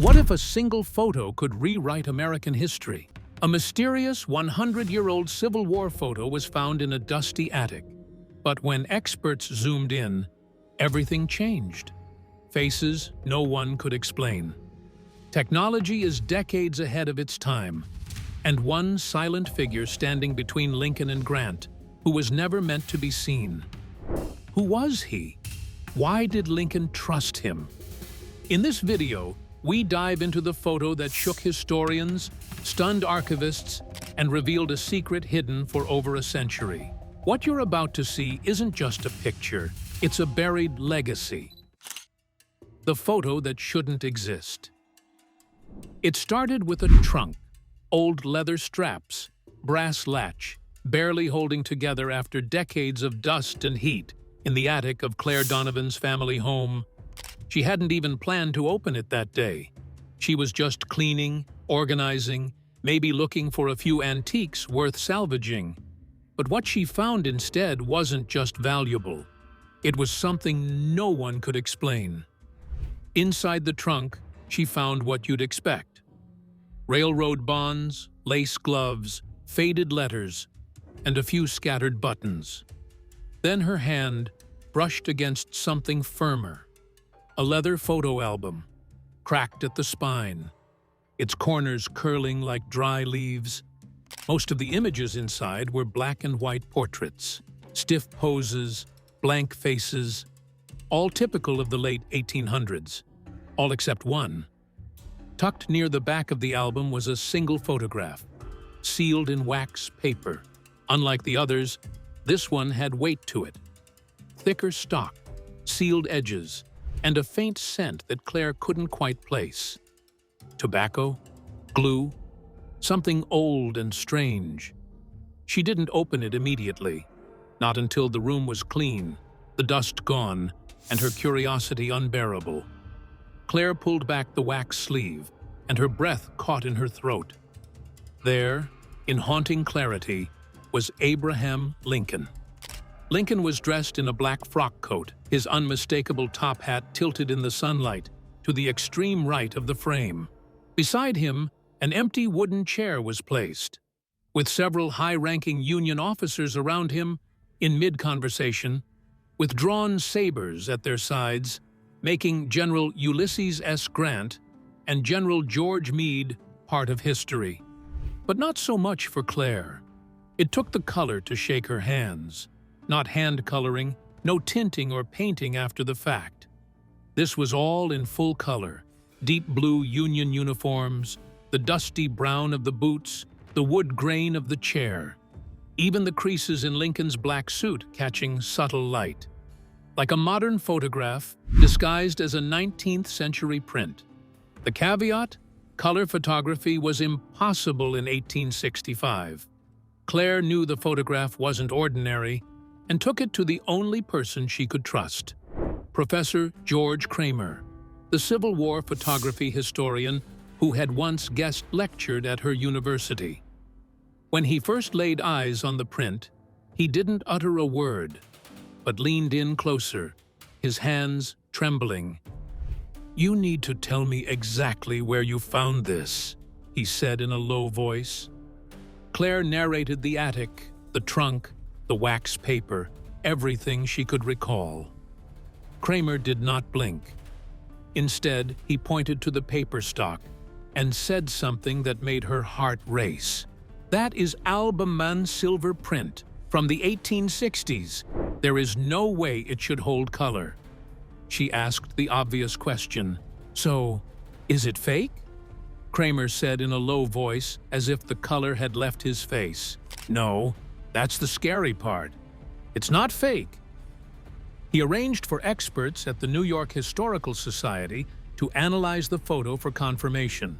What if a single photo could rewrite American history? A mysterious 100-year-old Civil War photo was found in a dusty attic. But when experts zoomed in, everything changed. Faces no one could explain. Technology is decades ahead of its time, and one silent figure standing between Lincoln and Grant, who was never meant to be seen. Who was he? Why did Lincoln trust him? In this video, we dive into the photo that shook historians, stunned archivists, and revealed a secret hidden for over a century. What you're about to see isn't just a picture, it's a buried legacy. The photo that shouldn't exist. It started with a trunk, old leather straps, brass latch, barely holding together after decades of dust and heat in the attic of Claire Donovan's family home. She hadn't even planned to open it that day. She was just cleaning, organizing, maybe looking for a few antiques worth salvaging. But what she found instead wasn't just valuable. It was something no one could explain. Inside the trunk, she found what you'd expect. Railroad bonds, lace gloves, faded letters, and a few scattered buttons. Then her hand brushed against something firmer. A leather photo album, cracked at the spine, its corners curling like dry leaves. Most of the images inside were black and white portraits, stiff poses, blank faces, all typical of the late 1800s, all except one. Tucked near the back of the album was a single photograph, sealed in wax paper. Unlike the others, this one had weight to it. Thicker stock, sealed edges, and a faint scent that Claire couldn't quite place. Tobacco? Glue? Something old and strange. She didn't open it immediately, not until the room was clean, the dust gone, and her curiosity unbearable. Claire pulled back the wax sleeve, and her breath caught in her throat. There, in haunting clarity, was Abraham Lincoln. Lincoln was dressed in a black frock coat, his unmistakable top hat tilted in the sunlight to the extreme right of the frame. Beside him, an empty wooden chair was placed, with several high-ranking Union officers around him in mid-conversation, with drawn sabers at their sides, making General Ulysses S. Grant and General George Meade part of history. But not so much for Claire. It took the color to shake her hands. Not hand coloring, no tinting or painting after the fact. This was all in full color, deep blue Union uniforms, the dusty brown of the boots, the wood grain of the chair, even the creases in Lincoln's black suit catching subtle light. Like a modern photograph disguised as a 19th century print. The caveat? Color photography was impossible in 1865. Claire knew the photograph wasn't ordinary, and took it to the only person she could trust, Professor George Kramer, the Civil War photography historian who had once guest lectured at her university. When he first laid eyes on the print, he didn't utter a word, but leaned in closer, his hands trembling. "You need to tell me exactly where you found this," he said in a low voice. Claire narrated the attic, the trunk, the wax paper, everything she could recall. Kramer did not blink. Instead, he pointed to the paper stock and said something that made her heart race. "That is albumen silver print from the 1860s. There is no way it should hold color." She asked the obvious question, "So, is it fake?" Kramer said in a low voice, as if the color had left his face. "No. That's the scary part. It's not fake." He arranged for experts at the New York Historical Society to analyze the photo for confirmation.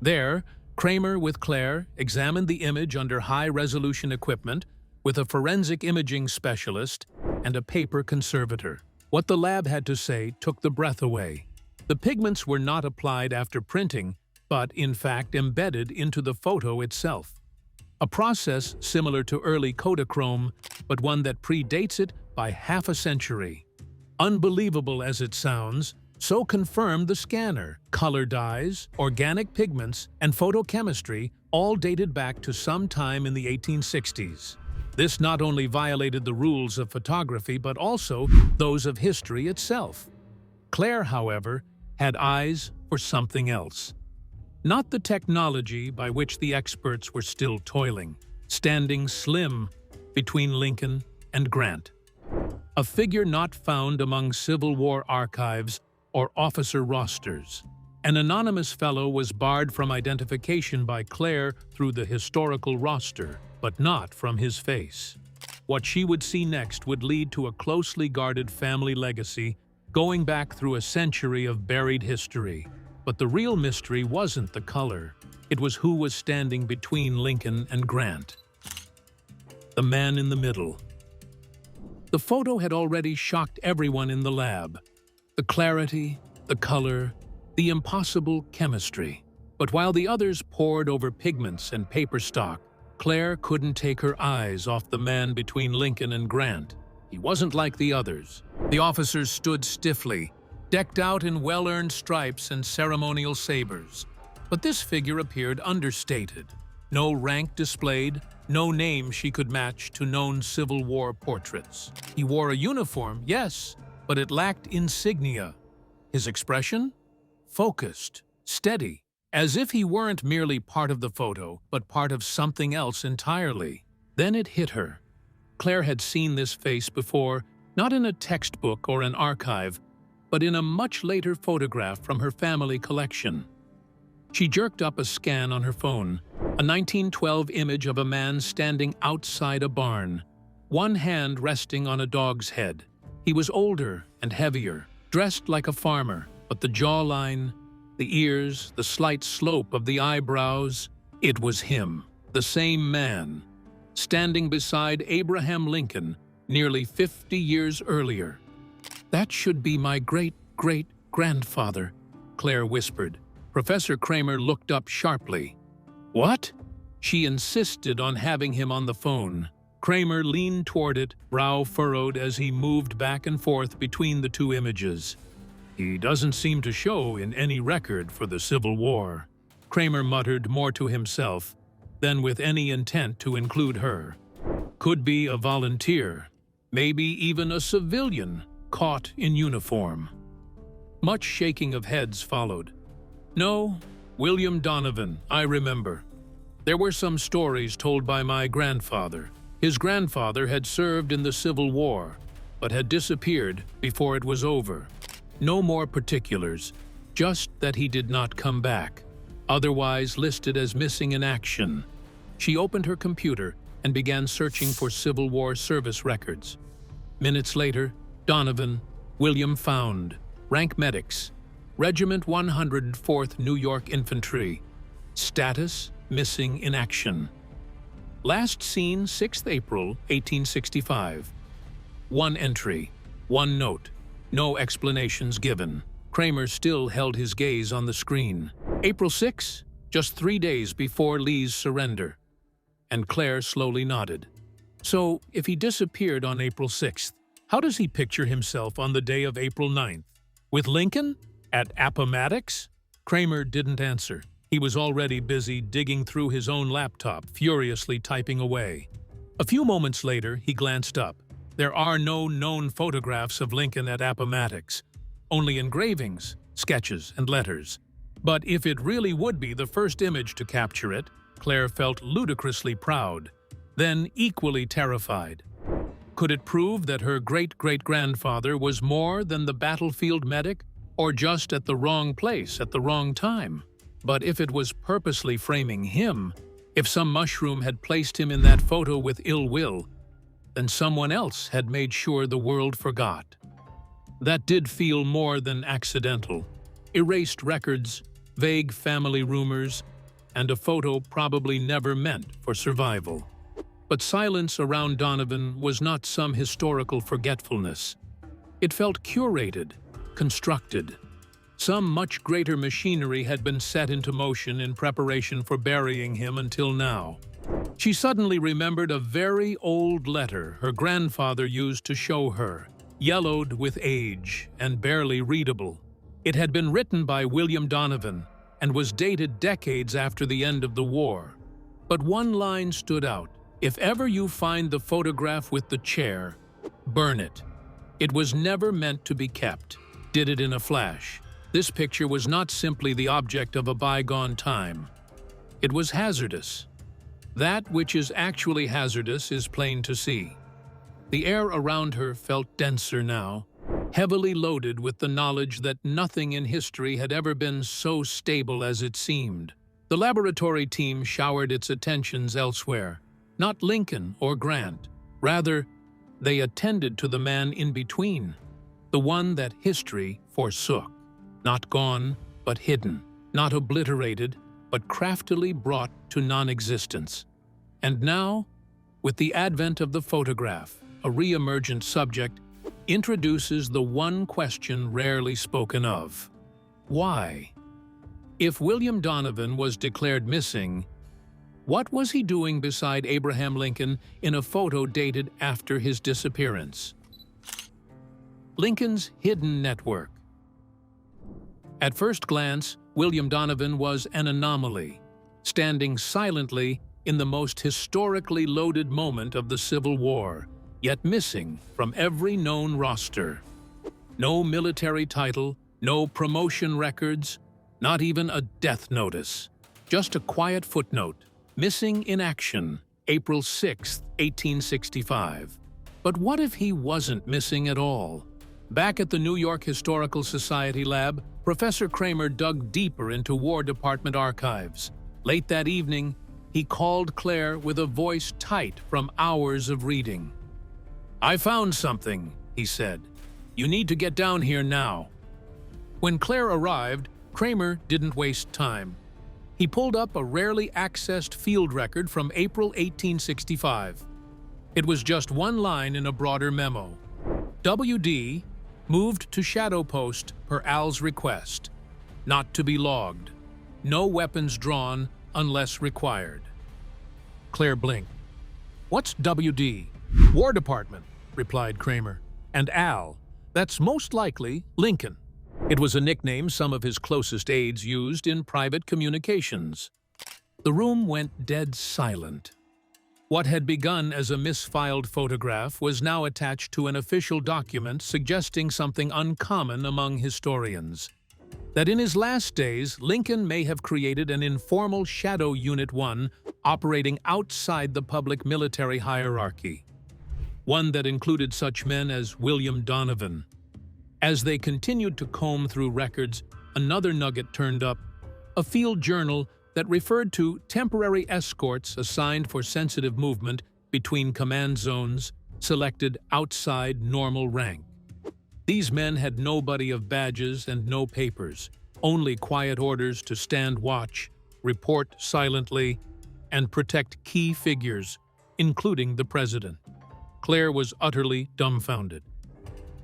There, Kramer with Claire examined the image under high-resolution equipment with a forensic imaging specialist and a paper conservator. What the lab had to say took the breath away. The pigments were not applied after printing, but in fact embedded into the photo itself. A process similar to early Kodachrome, but one that predates it by half a century. Unbelievable as it sounds, So confirmed the scanner. Color dyes, organic pigments, and photochemistry all dated back to some time in the 1860s. This not only violated the rules of photography but also those of history itself. Claire, however, had eyes for something else. Not the technology by which the experts were still toiling, standing slim between Lincoln and Grant. A figure not found among Civil War archives or officer rosters. An anonymous fellow was barred from identification by Claire through the historical roster, but not from his face. What she would see next would lead to a closely guarded family legacy going back through a century of buried history. But the real mystery wasn't the color. It was who was standing between Lincoln and Grant. The man in the middle. The photo had already shocked everyone in the lab. The clarity, the color, the impossible chemistry. But while the others pored over pigments and paper stock, Claire couldn't take her eyes off the man between Lincoln and Grant. He wasn't like the others. The officers stood stiffly, decked out in well-earned stripes and ceremonial sabers. But this figure appeared understated. No rank displayed, no name she could match to known Civil War portraits. He wore a uniform, yes, but it lacked insignia. His expression? Focused, steady, as if he weren't merely part of the photo, but part of something else entirely. Then it hit her. Claire had seen this face before, not in a textbook or an archive, but in a much later photograph from her family collection. She jerked up a scan on her phone, a 1912 image of a man standing outside a barn, one hand resting on a dog's head. He was older and heavier, dressed like a farmer, but the jawline, the ears, the slight slope of the eyebrows, it was him, the same man, standing beside Abraham Lincoln nearly 50 years earlier. "That should be my great-great-grandfather," Claire whispered. Professor Kramer looked up sharply. "What?" She insisted on having him on the phone. Kramer leaned toward it, brow furrowed as he moved back and forth between the two images. "He doesn't seem to show in any record for the Civil War," Kramer muttered, more to himself than with any intent to include her. "Could be a volunteer, maybe even a civilian caught in uniform." Much shaking of heads followed. "No, William Donovan, I remember. There were some stories told by my grandfather. His grandfather had served in the Civil War, but had disappeared before it was over. No more particulars, just that he did not come back, otherwise listed as missing in action." She opened her computer and began searching for Civil War service records. Minutes later, Donovan, William found, rank medics, Regiment 104th New York Infantry, status missing in action. Last seen 6th April 1865. One entry, one note, no explanations given. Kramer still held his gaze on the screen. April 6, just 3 days before Lee's surrender. And Claire slowly nodded. So, if he disappeared on April 6th, how does he picture himself on the day of April 9th? With Lincoln? At Appomattox? Kramer didn't answer. He was already busy digging through his own laptop, furiously typing away. A few moments later, he glanced up. There are no known photographs of Lincoln at Appomattox, only engravings, sketches, and letters. But if it really would be the first image to capture it, Claire felt ludicrously proud, then equally terrified. Could it prove that her great-great-grandfather was more than the battlefield medic, or just at the wrong place at the wrong time? But if it was purposely framing him, if some mushroom had placed him in that photo with ill will, then someone else had made sure the world forgot. That did feel more than accidental. Erased records, vague family rumors, and a photo probably never meant for survival. But silence around Donovan was not some historical forgetfulness. It felt curated, constructed. Some much greater machinery had been set into motion in preparation for burying him until now. She suddenly remembered a very old letter her grandfather used to show her, yellowed with age and barely readable. It had been written by William Donovan and was dated decades after the end of the war. But one line stood out: "If ever you find the photograph with the chair, burn it." It was never meant to be kept. Did it in a flash. This picture was not simply the object of a bygone time. It was hazardous. That which is actually hazardous is plain to see. The air around her felt denser now, heavily loaded with the knowledge that nothing in history had ever been so stable as it seemed. The laboratory team showered its attentions elsewhere, not Lincoln or Grant. Rather, they attended to the man in between, the one that history forsook. Not gone, but hidden. Not obliterated, but craftily brought to non-existence. And now, with the advent of the photograph, a re-emergent subject introduces the one question rarely spoken of: why? If William Donovan was declared missing, what was he doing beside Abraham Lincoln in a photo dated after his disappearance? Lincoln's hidden network. At first glance, William Donovan was an anomaly, standing silently in the most historically loaded moment of the Civil War, yet missing from every known roster. No military title, no promotion records, not even a death notice. Just a quiet footnote: missing in action, April 6, 1865. But what if he wasn't missing at all? Back at the New York Historical Society lab, Professor Kramer dug deeper into War Department archives. Late that evening, he called Claire with a voice tight from hours of reading. "I found something," he said. "You need to get down here now." When Claire arrived, Kramer didn't waste time. He pulled up a rarely accessed field record from April 1865. It was just one line in a broader memo. W.D. moved to shadow post per Al's request. Not to be logged. No weapons drawn unless required. Claire blinked. "What's W.D.?" "War Department," replied Kramer. "And Al, that's most likely Lincoln." It was a nickname some of his closest aides used in private communications. The room went dead silent. What had begun as a misfiled photograph was now attached to an official document suggesting something uncommon among historians: that in his last days, Lincoln may have created an informal Shadow Unit 1 operating outside the public military hierarchy. One that included such men as William Donovan. As they continued to comb through records, another nugget turned up: a field journal that referred to temporary escorts assigned for sensitive movement between command zones selected outside normal rank. These men had nobody of badges and no papers, only quiet orders to stand watch, report silently, and protect key figures, including the president. Claire was utterly dumbfounded.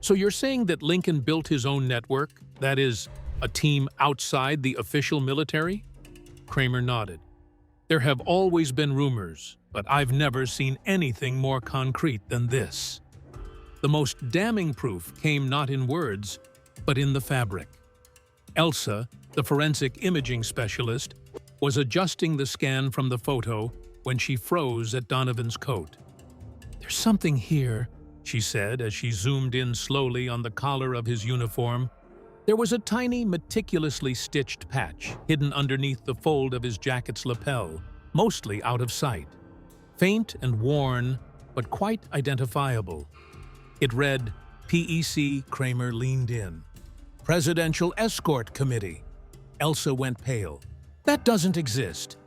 "So you're saying that Lincoln built his own network, that is, a team outside the official military?" Kramer nodded. "There have always been rumors, but I've never seen anything more concrete than this." The most damning proof came not in words, but in the fabric. Elsa, the forensic imaging specialist, was adjusting the scan from the photo when she froze at Donovan's coat. "There's something here," she said as she zoomed in slowly on the collar of his uniform. There was a tiny, meticulously stitched patch hidden underneath the fold of his jacket's lapel, mostly out of sight. Faint and worn, but quite identifiable. It read, "P.E.C. Kramer leaned in. Presidential Escort Committee." Elsa went pale. "That doesn't exist."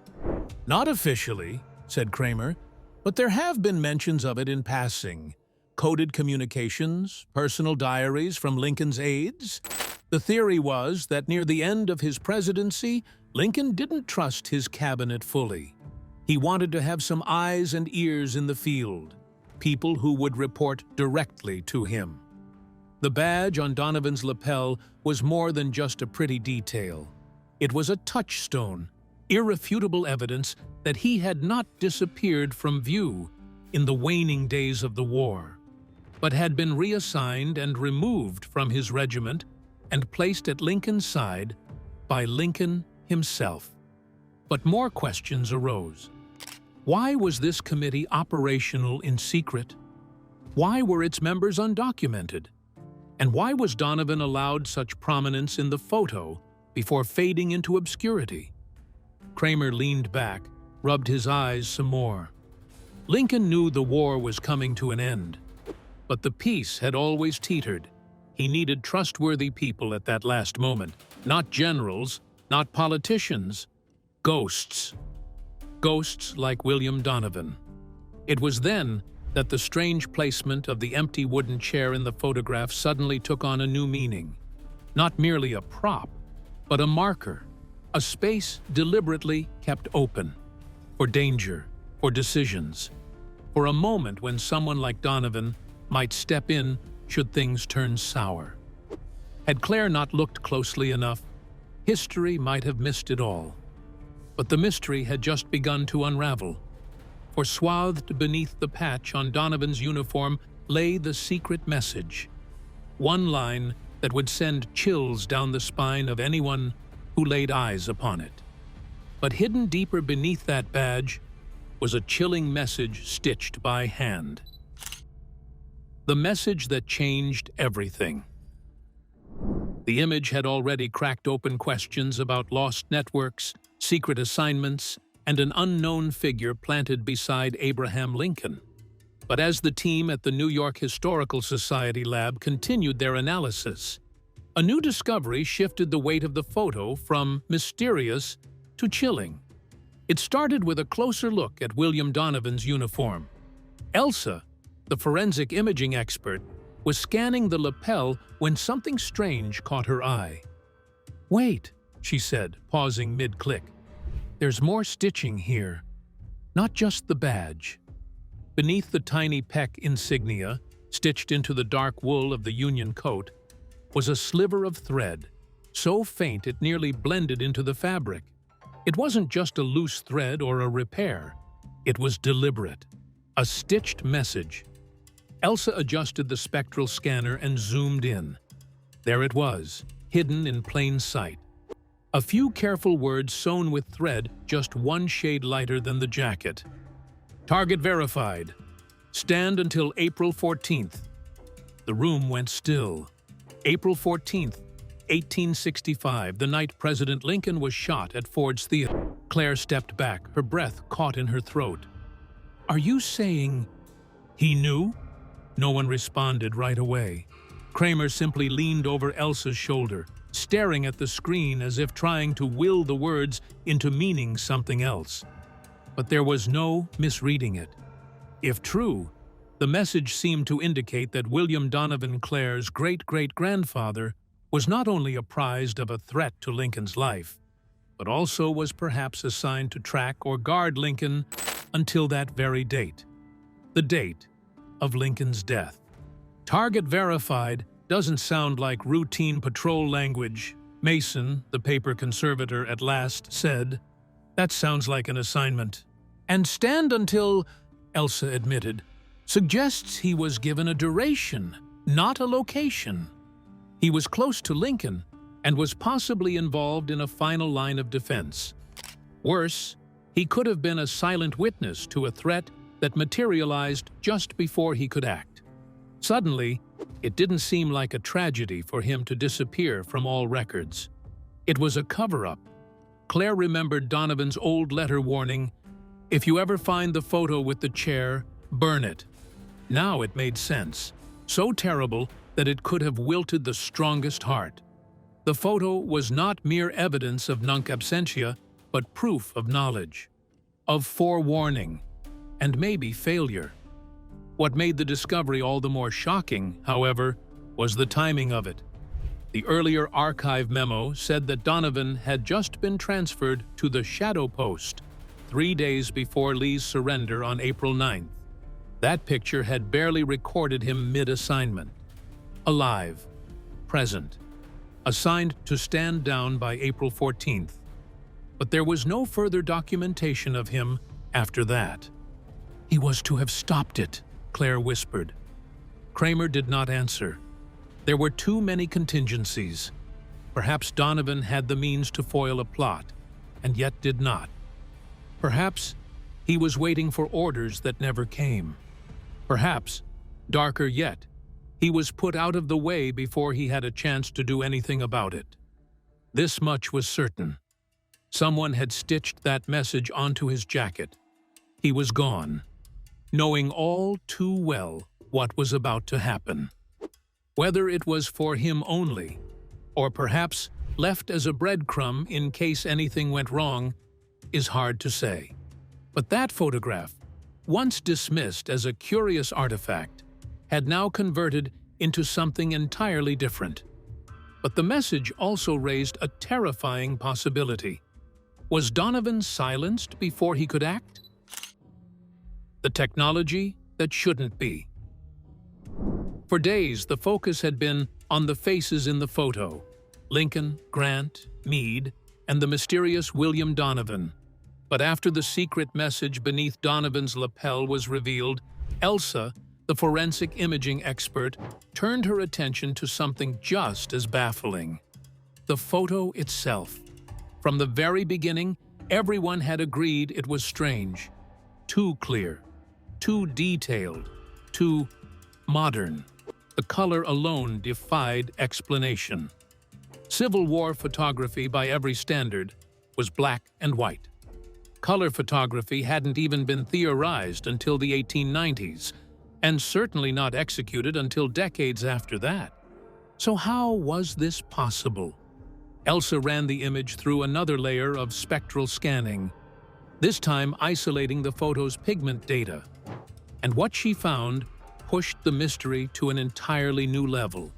"Not officially," said Kramer, "but there have been mentions of it in passing. Coded communications, personal diaries from Lincoln's aides. The theory was that near the end of his presidency, Lincoln didn't trust his cabinet fully. He wanted to have some eyes and ears in the field, people who would report directly to him." The badge on Donovan's lapel was more than just a pretty detail. It was a touchstone, irrefutable evidence that he had not disappeared from view in the waning days of the war, but had been reassigned and removed from his regiment and placed at Lincoln's side by Lincoln himself. But more questions arose. Why was this committee operational in secret? Why were its members undocumented? And why was Donovan allowed such prominence in the photo before fading into obscurity? Kramer leaned back, rubbed his eyes some more. Lincoln knew the war was coming to an end, but the peace had always teetered. He needed trustworthy people at that last moment, not generals, not politicians, ghosts. Ghosts like William Donovan. It was then that the strange placement of the empty wooden chair in the photograph suddenly took on a new meaning. Not merely a prop, but a marker, a space deliberately kept open, for danger, for decisions, for a moment when someone like Donovan might step in should things turn sour. Had Claire not looked closely enough, history might have missed it all. But the mystery had just begun to unravel. For swathed beneath the patch on Donovan's uniform lay the secret message. One line that would send chills down the spine of anyone who laid eyes upon it. But hidden deeper beneath that badge was a chilling message stitched by hand. The message that changed everything. The image had already cracked open questions about lost networks, secret assignments, and an unknown figure planted beside Abraham Lincoln. But as the team at the New York Historical Society lab continued their analysis, a new discovery shifted the weight of the photo from mysterious to chilling. It started with a closer look at William Donovan's uniform. Elsa, the forensic imaging expert, was scanning the lapel when something strange caught her eye. "Wait," she said, pausing mid-click. "There's more stitching here. Not just the badge." Beneath the tiny peck insignia, stitched into the dark wool of the Union coat, was a sliver of thread, so faint it nearly blended into the fabric. It wasn't just a loose thread or a repair. It was deliberate. A stitched message. Elsa adjusted the spectral scanner and zoomed in. There it was, hidden in plain sight. A few careful words sewn with thread just one shade lighter than the jacket. "Target verified. Stand until April 14th. The room went still. April 14th, 1865, the night President Lincoln was shot at Ford's Theater. Claire stepped back, her breath caught in her throat. "Are you saying he knew?" No one responded right away. Kramer simply leaned over Elsa's shoulder, staring at the screen as if trying to will the words into meaning something else. But there was no misreading it. If true, the message seemed to indicate that William Donovan Clare's great-great-grandfather was not only apprised of a threat to Lincoln's life, but also was perhaps assigned to track or guard Lincoln until that very date. The date of Lincoln's death. "Target verified" doesn't sound like routine patrol language, Mason, the paper conservator, at last said. "That sounds like an assignment." "And stand until," Elsa admitted, "suggests he was given a duration, not a location. He was close to Lincoln and was possibly involved in a final line of defense. Worse, he could have been a silent witness to a threat that materialized just before he could act. Suddenly, it didn't seem like a tragedy for him to disappear from all records. It was a cover-up. Claire remembered Donovan's old letter warning, "If you ever find the photo with the chair, burn it." Now it made sense, so terrible that it could have wilted the strongest heart. The photo was not mere evidence of nunc absentia, but proof of knowledge, of forewarning, and maybe failure. What made the discovery all the more shocking, however, was the timing of it. The earlier archive memo said that Donovan had just been transferred to the Shadow Post 3 days before Lee's surrender on April 9th. That picture had barely recorded him mid-assignment. Alive, present, assigned to stand down by April 14th. But there was no further documentation of him after that. "He was to have stopped it," Claire whispered. Kramer did not answer. There were too many contingencies. Perhaps Donovan had the means to foil a plot, and yet did not. Perhaps he was waiting for orders that never came. Perhaps, darker yet, he was put out of the way before he had a chance to do anything about it. This much was certain. Someone had stitched that message onto his jacket. He was gone, knowing all too well what was about to happen. Whether it was for him only, or perhaps left as a breadcrumb in case anything went wrong, is hard to say. But that photograph, once dismissed as a curious artifact, had now converted into something entirely different. But the message also raised a terrifying possibility. Was Donovan silenced before he could act? The technology that shouldn't be. For days, the focus had been on the faces in the photo: Lincoln, Grant, Meade, and the mysterious William Donovan. But after the secret message beneath Donovan's lapel was revealed, Elsa, the forensic imaging expert, turned her attention to something just as baffling: the photo itself. From the very beginning, everyone had agreed it was strange, too clear, too detailed, too modern. The color alone defied explanation. Civil War photography, by every standard, was black and white. Color photography hadn't even been theorized until the 1890s, and certainly not executed until decades after that. So how was this possible? Elsa ran the image through another layer of spectral scanning, this time isolating the photo's pigment data. And what she found pushed the mystery to an entirely new level.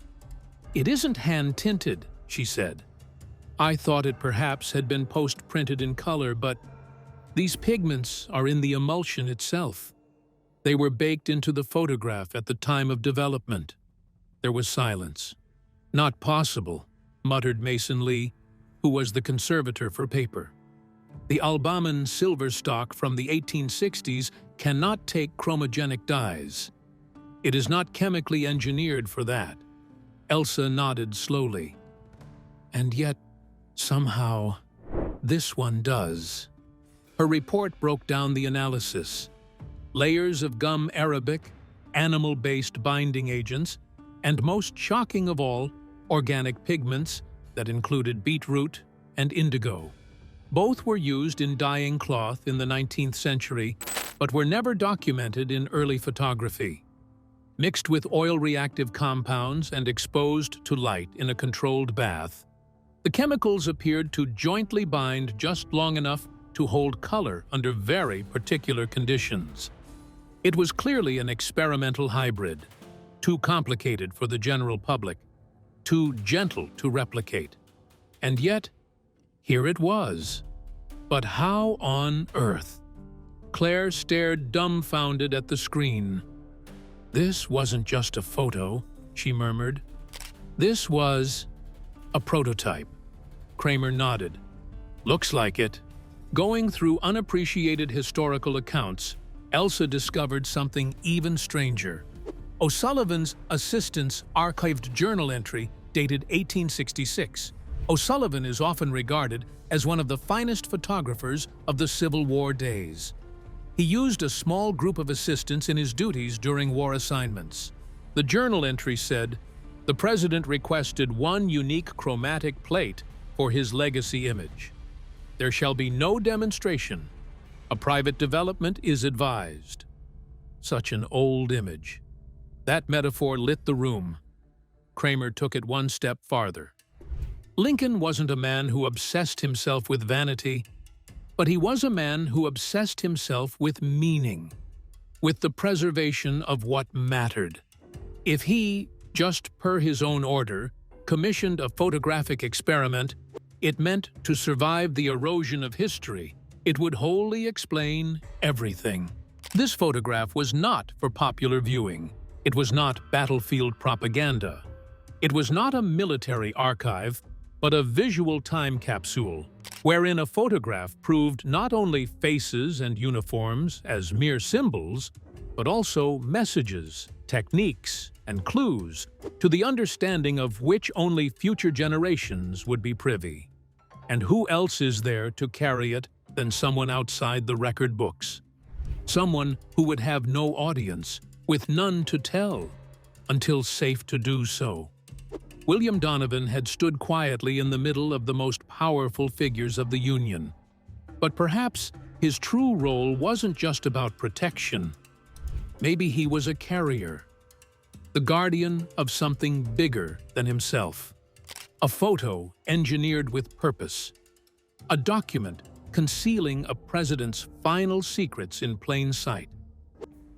"It isn't hand-tinted," she said. "I thought it perhaps had been post-printed in color, but these pigments are in the emulsion itself. They were baked into the photograph at the time of development." There was silence. "Not possible," muttered Mason Lee, who was the conservator for paper. "The Albaman silver stock from the 1860s cannot take chromogenic dyes. It is not chemically engineered for that." Elsa nodded slowly. "And yet, somehow, this one does." Her report broke down the analysis. Layers of gum arabic, animal-based binding agents, and most shocking of all, organic pigments that included beetroot and indigo. Both were used in dyeing cloth in the 19th century, but were never documented in early photography. Mixed with oil-reactive compounds and exposed to light in a controlled bath, the chemicals appeared to jointly bind just long enough to hold color under very particular conditions. It was clearly an experimental hybrid, too complicated for the general public, too gentle to replicate. And yet, here it was. But how on earth? Claire stared dumbfounded at the screen. "This wasn't just a photo," she murmured. "This was a prototype." Kramer nodded. "Looks like it." Going through unappreciated historical accounts, Elsa discovered something even stranger. O'Sullivan's assistant's archived journal entry dated 1866. O'Sullivan is often regarded as one of the finest photographers of the Civil War days. He used a small group of assistants in his duties during war assignments. The journal entry said, "The president requested one unique chromatic plate for his legacy image. There shall be no demonstration. A private development is advised." Such an old image. That metaphor lit the room. Kramer took it one step farther. Lincoln wasn't a man who obsessed himself with vanity, but he was a man who obsessed himself with meaning, with the preservation of what mattered. If he, just per his own order, commissioned a photographic experiment, it meant to survive the erosion of history. It would wholly explain everything. This photograph was not for popular viewing. It was not battlefield propaganda. It was not a military archive, but a visual time capsule, wherein a photograph proved not only faces and uniforms as mere symbols, but also messages, techniques, and clues to the understanding of which only future generations would be privy. And who else is there to carry it than someone outside the record books? Someone who would have no audience, with none to tell, until safe to do so. William Donovan had stood quietly in the middle of the most powerful figures of the Union. But perhaps his true role wasn't just about protection. Maybe he was a carrier, the guardian of something bigger than himself. A photo engineered with purpose. A document concealing a president's final secrets in plain sight.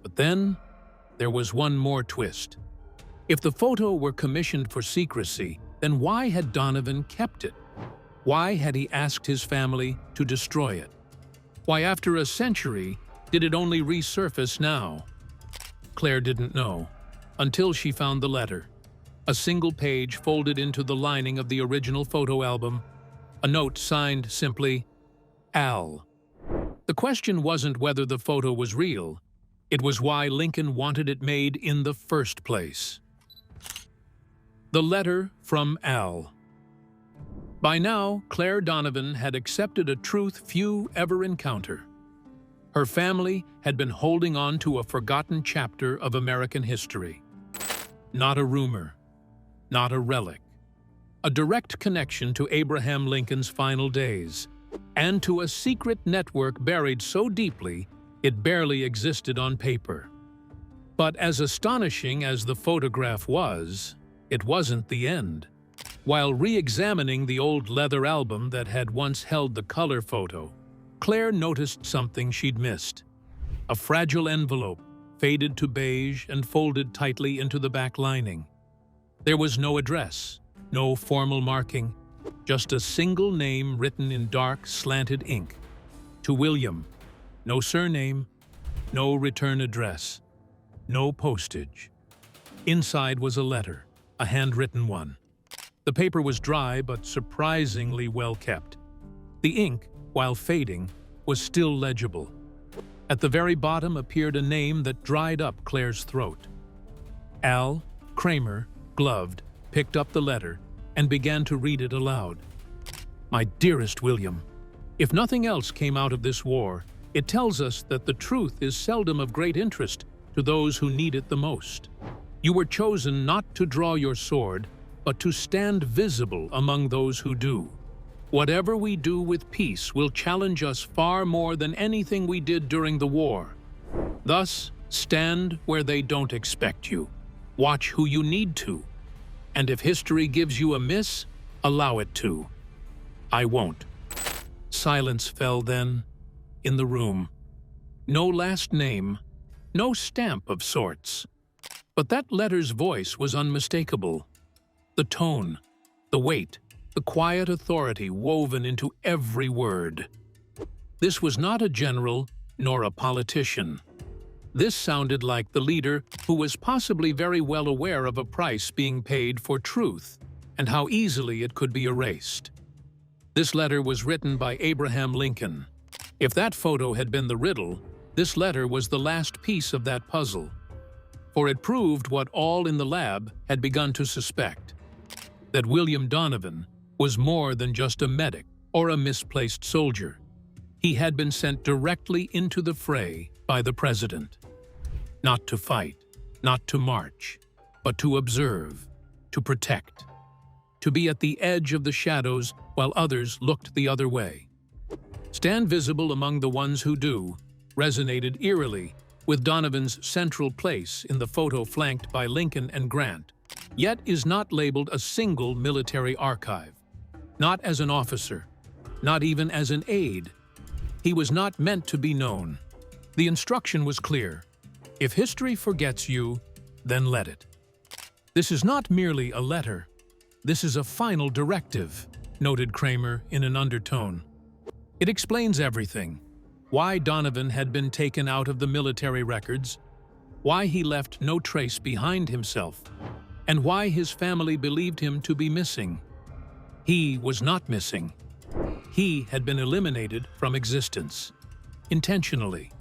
But then, there was one more twist. If the photo were commissioned for secrecy, then why had Donovan kept it? Why had he asked his family to destroy it? Why, after a century, did it only resurface now? Claire didn't know, until she found the letter. A single page folded into the lining of the original photo album. A note signed simply, Al. The question wasn't whether the photo was real. It was why Lincoln wanted it made in the first place. The letter from Al. By now, Claire Donovan had accepted a truth few ever encounter. Her family had been holding on to a forgotten chapter of American history. Not a rumor, not a relic. A direct connection to Abraham Lincoln's final days, and to a secret network buried so deeply it barely existed on paper. But as astonishing as the photograph was, it wasn't the end. While re-examining the old leather album that had once held the color photo, Claire noticed something she'd missed. A fragile envelope, faded to beige and folded tightly into the back lining. There was no address, no formal marking, just a single name written in dark, slanted ink. To William. No surname, no return address, no postage. Inside was a letter. A handwritten one. The paper was dry but surprisingly well kept. The ink, while fading, was still legible. At the very bottom appeared a name that dried up Claire's throat. Al Kramer, gloved, picked up the letter and began to read it aloud. My dearest William, if nothing else came out of this war, it tells us that the truth is seldom of great interest to those who need it the most. You were chosen not to draw your sword, but to stand visible among those who do. Whatever we do with peace will challenge us far more than anything we did during the war. Thus, stand where they don't expect you. Watch who you need to. And if history gives you a miss, allow it to. I won't. Silence fell then, in the room. No last name, no stamp of sorts. But that letter's voice was unmistakable. The tone, the weight, the quiet authority woven into every word. This was not a general nor a politician. This sounded like the leader who was possibly very well aware of a price being paid for truth and how easily it could be erased. This letter was written by Abraham Lincoln. If that photo had been the riddle, this letter was the last piece of that puzzle. For it proved what all in the lab had begun to suspect, that William Donovan was more than just a medic or a misplaced soldier. He had been sent directly into the fray by the president. Not to fight, not to march, but to observe, to protect, to be at the edge of the shadows while others looked the other way. Stand visible among the ones who do resonated eerily with Donovan's central place in the photo flanked by Lincoln and Grant, yet is not labeled a single military archive. Not as an officer, not even as an aide. He was not meant to be known. The instruction was clear. If history forgets you, then let it. This is not merely a letter. This is a final directive, noted Kramer in an undertone. It explains everything. Why Donovan had been taken out of the military records, why he left no trace behind himself, and why his family believed him to be missing. He was not missing. He had been eliminated from existence, intentionally.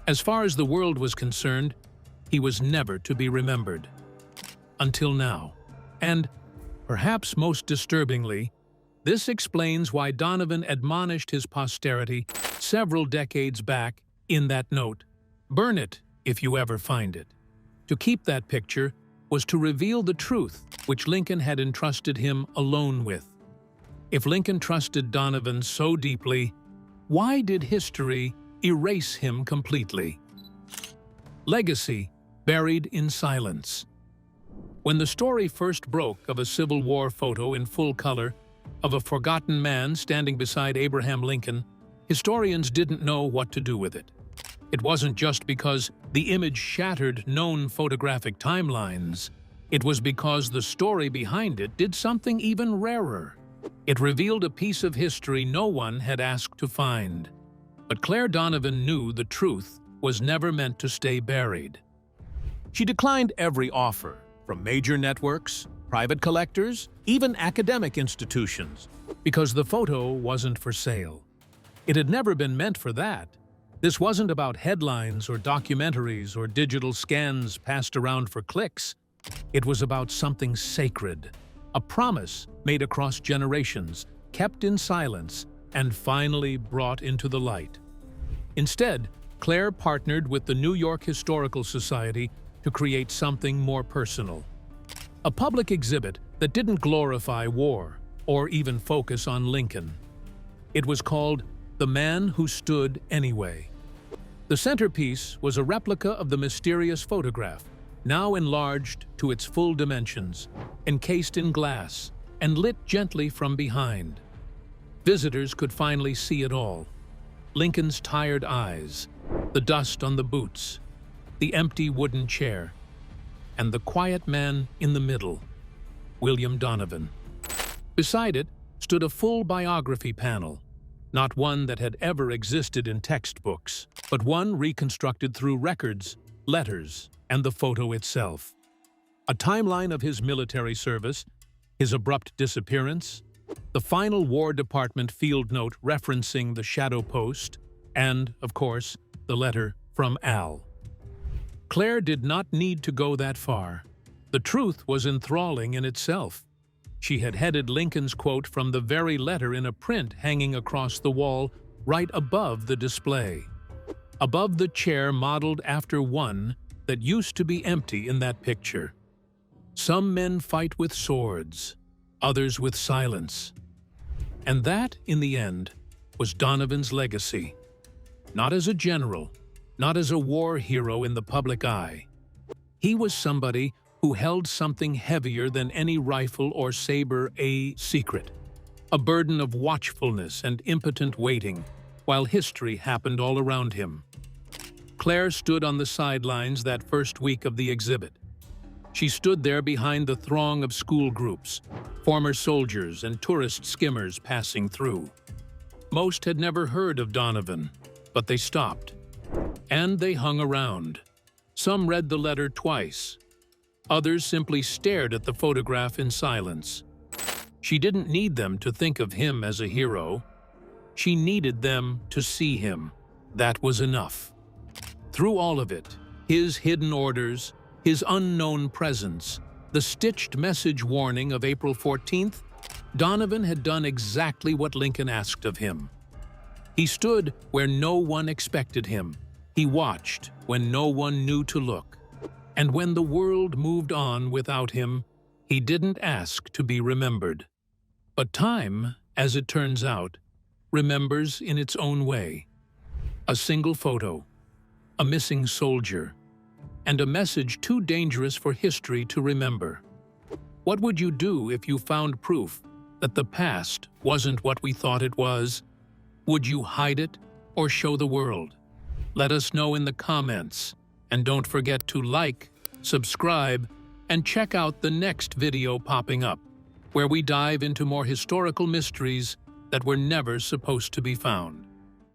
As far as the world was concerned, he was never to be remembered. until now. And, perhaps most disturbingly, this explains why Donovan admonished his posterity several decades back in that note. Burn it if you ever find it. To keep that picture was to reveal the truth which Lincoln had entrusted him alone with. If Lincoln trusted Donovan so deeply, why did history erase him completely? Legacy buried in silence. When the story first broke of a Civil War photo in full color of a forgotten man standing beside Abraham Lincoln, historians didn't know what to do with it. It wasn't just because the image shattered known photographic timelines. It was because the story behind it did something even rarer. It revealed a piece of history no one had asked to find. But Claire Donovan knew the truth was never meant to stay buried. She declined every offer, from major networks, private collectors, even academic institutions, because the photo wasn't for sale. It had never been meant for that. This wasn't about headlines or documentaries or digital scans passed around for clicks. It was about something sacred, a promise made across generations, kept in silence, and finally brought into the light. Instead, Claire partnered with the New York Historical Society to create something more personal. A public exhibit that didn't glorify war or even focus on Lincoln. It was called The Man Who Stood Anyway. The centerpiece was a replica of the mysterious photograph, now enlarged to its full dimensions, encased in glass, and lit gently from behind. Visitors could finally see it all. Lincoln's tired eyes, the dust on the boots, the empty wooden chair, and the quiet man in the middle, William Donovan. Beside it stood a full biography panel, not one that had ever existed in textbooks, but one reconstructed through records, letters, and the photo itself. A timeline of his military service, his abrupt disappearance, the final War Department field note referencing the shadow post, and, of course, the letter from Al. Claire did not need to go that far. The truth was enthralling in itself. She had headed Lincoln's quote from the very letter in a print hanging across the wall right above the display. Above the chair modeled after one that used to be empty in that picture. Some men fight with swords, others with silence. And that, in the end, was Donovan's legacy. Not as a general, not as a war hero in the public eye. He was somebody who held something heavier than any rifle or saber, a secret. A burden of watchfulness and impotent waiting, while history happened all around him. Claire stood on the sidelines that first week of the exhibit. She stood there behind the throng of school groups, former soldiers and tourist skimmers passing through. Most had never heard of Donovan, but they stopped. And they hung around. Some read the letter twice. Others simply stared at the photograph in silence. She didn't need them to think of him as a hero. She needed them to see him. That was enough. Through all of it, his hidden orders, his unknown presence, the stitched message warning of April 14th, Donovan had done exactly what Lincoln asked of him. He stood where no one expected him. He watched when no one knew to look. And when the world moved on without him, he didn't ask to be remembered. But time, as it turns out, remembers in its own way. A single photo, a missing soldier, and a message too dangerous for history to remember. What would you do if you found proof that the past wasn't what we thought it was? Would you hide it or show the world? Let us know in the comments. And don't forget to like, subscribe, and check out the next video popping up, where we dive into more historical mysteries that were never supposed to be found.